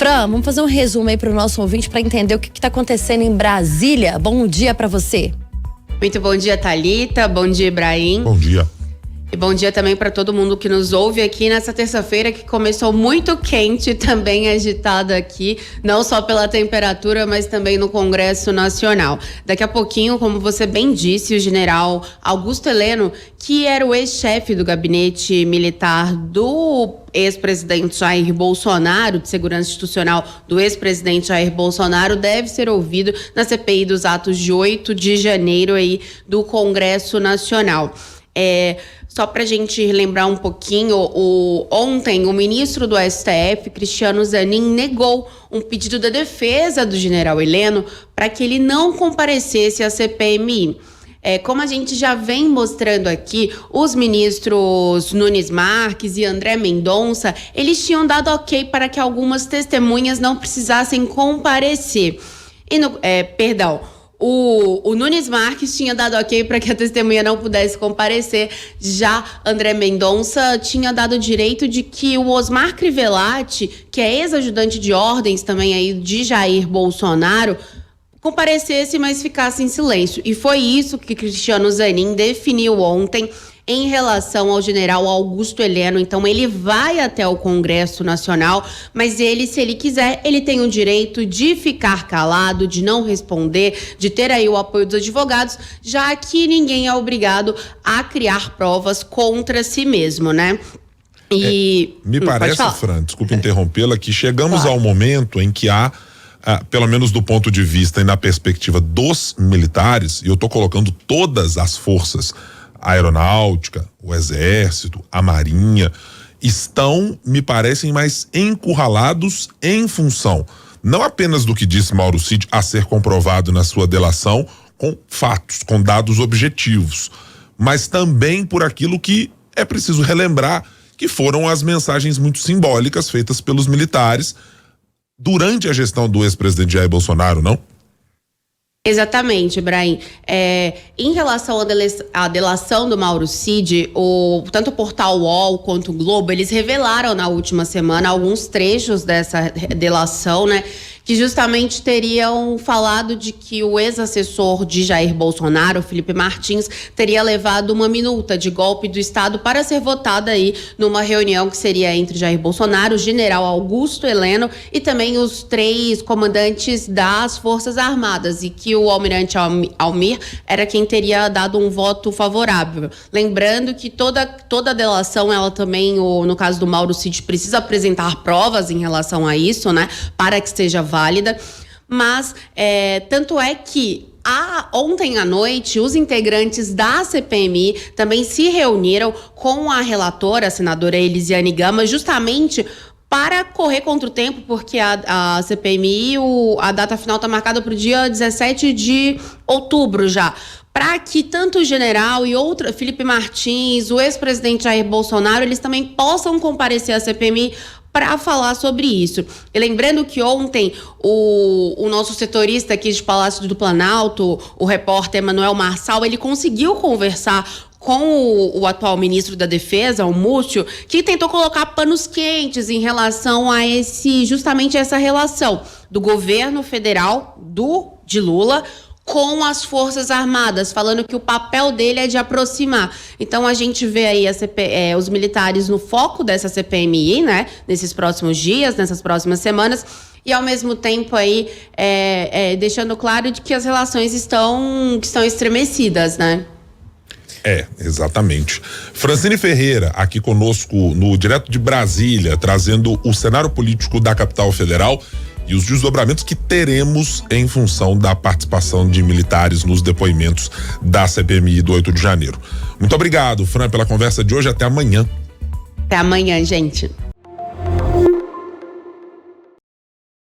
Fran, vamos fazer um resumo aí para o nosso ouvinte para entender o que está acontecendo em Brasília. Bom dia para você. Muito bom dia, Thalita. Bom dia, Ibrahim. Bom dia. E bom dia também para todo mundo que nos ouve aqui nessa terça-feira, que começou muito quente, também agitada aqui, não só pela temperatura, mas também no Congresso Nacional. Daqui a pouquinho, como você bem disse, o general Augusto Heleno, que era o ex-chefe do gabinete militar do ex-presidente Jair Bolsonaro, de segurança institucional do ex-presidente Jair Bolsonaro, deve ser ouvido na CPI dos atos de 8 de janeiro aí do Congresso Nacional. Só para a gente lembrar um pouquinho, ontem o ministro do STF, Cristiano Zanin, negou um pedido da defesa do general Heleno para que ele não comparecesse à CPMI. Como a gente já vem mostrando aqui, os ministros Nunes Marques e André Mendonça, eles tinham dado ok para que algumas testemunhas não precisassem comparecer. O Nunes Marques tinha dado ok para que a testemunha não pudesse comparecer. Já André Mendonça tinha dado o direito de que o Osmar Crivellati, que é ex-ajudante de ordens também aí de Jair Bolsonaro, comparecesse, mas ficasse em silêncio. E foi isso que Cristiano Zanin definiu ontem em relação ao general Augusto Heleno. Então ele vai até o Congresso Nacional, mas ele, se ele quiser, ele tem o direito de ficar calado, de não responder, de ter aí o apoio dos advogados, já que ninguém é obrigado a criar provas contra si mesmo, né? Me parece, Fran, desculpa interrompê-la, que chegamos ao momento em que há, pelo menos do ponto de vista e na perspectiva dos militares, e eu estou colocando todas as forças, a aeronáutica, o exército, a marinha, estão, me parecem, mais encurralados em função, não apenas do que disse Mauro Cid a ser comprovado na sua delação, com fatos, com dados objetivos, mas também por aquilo que é preciso relembrar, que foram as mensagens muito simbólicas feitas pelos militares durante a gestão do ex-presidente Jair Bolsonaro, não? Exatamente, Ibrahim. Em relação à delação do Mauro Cid, tanto o portal UOL quanto o Globo, eles revelaram na última semana alguns trechos dessa delação, né? Que justamente teriam falado de que o ex-assessor de Jair Bolsonaro, Felipe Martins, teria levado uma minuta de golpe do Estado para ser votada aí numa reunião que seria entre Jair Bolsonaro, o general Augusto Heleno e também os 3 comandantes das Forças Armadas, e que o almirante Almir era quem teria dado um voto favorável. Lembrando que toda a delação, ela também, no caso do Mauro Cid, precisa apresentar provas em relação a isso, né, para que seja válida, mas tanto é que ontem à noite os integrantes da CPMI também se reuniram com a relatora, a senadora Elisiane Gama, justamente para correr contra o tempo, porque a CPMI, a data final está marcada para o dia 17 de outubro já, para que tanto o general e Felipe Martins, o ex-presidente Jair Bolsonaro, eles também possam comparecer à CPMI para falar sobre isso. E lembrando que ontem o nosso setorista aqui de Palácio do Planalto, o repórter Emanuel Marçal, ele conseguiu conversar com o atual ministro da Defesa, o Múcio, que tentou colocar panos quentes em relação a justamente essa relação do governo federal, de Lula, com as Forças Armadas, falando que o papel dele é de aproximar. Então a gente vê aí os militares no foco dessa CPMI, né, nesses próximos dias, nessas próximas semanas, e ao mesmo tempo aí deixando claro de que as relações estão estremecidas, né? Exatamente. Francine Ferreira, aqui conosco no direto de Brasília, trazendo o cenário político da capital federal e os desdobramentos que teremos em função da participação de militares nos depoimentos da CPMI do 8 de janeiro. Muito obrigado, Fran, pela conversa de hoje. Até amanhã. Até amanhã, gente.